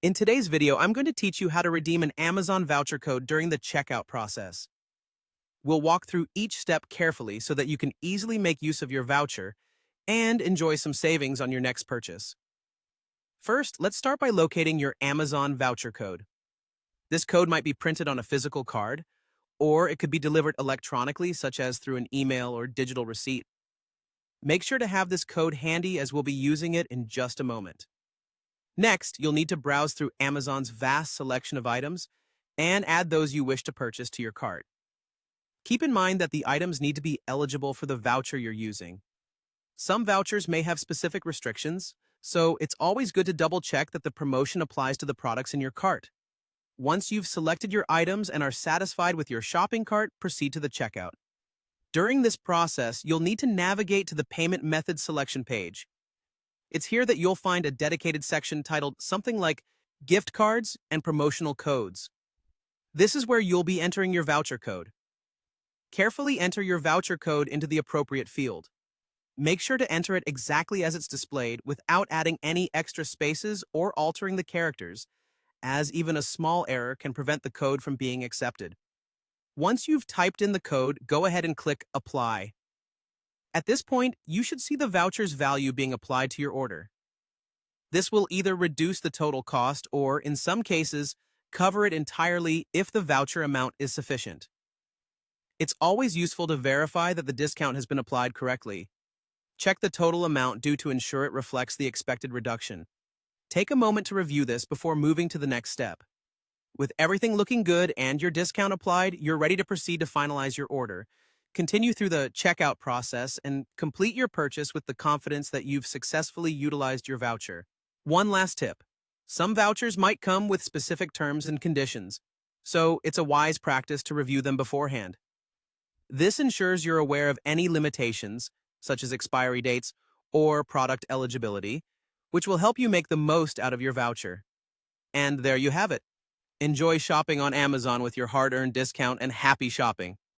In today's video, I'm going to teach you how to redeem an Amazon voucher code during the checkout process. We'll walk through each step carefully so that you can easily make use of your voucher and enjoy some savings on your next purchase. First, let's start by locating your Amazon voucher code. This code might be printed on a physical card, or it could be delivered electronically, such as through an email or digital receipt. Make sure to have this code handy as we'll be using it in just a moment. Next, you'll need to browse through Amazon's vast selection of items and add those you wish to purchase to your cart. Keep in mind that the items need to be eligible for the voucher you're using. Some vouchers may have specific restrictions, so it's always good to double-check that the promotion applies to the products in your cart. Once you've selected your items and are satisfied with your shopping cart, proceed to the checkout. During this process, you'll need to navigate to the payment method selection page. It's here that you'll find a dedicated section titled something like Gift Cards and Promotional Codes. This is where you'll be entering your voucher code. Carefully enter your voucher code into the appropriate field. Make sure to enter it exactly as it's displayed without adding any extra spaces or altering the characters, as even a small error can prevent the code from being accepted. Once you've typed in the code, go ahead and click Apply. At this point, you should see the voucher's value being applied to your order. This will either reduce the total cost or, in some cases, cover it entirely if the voucher amount is sufficient. It's always useful to verify that the discount has been applied correctly. Check the total amount due to ensure it reflects the expected reduction. Take a moment to review this before moving to the next step. With everything looking good and your discount applied, you're ready to proceed to finalize your order. Continue through the checkout process and complete your purchase with the confidence that you've successfully utilized your voucher. One last tip. Some vouchers might come with specific terms and conditions, so it's a wise practice to review them beforehand. This ensures you're aware of any limitations, such as expiry dates or product eligibility, which will help you make the most out of your voucher. And there you have it. Enjoy shopping on Amazon with your hard-earned discount and happy shopping.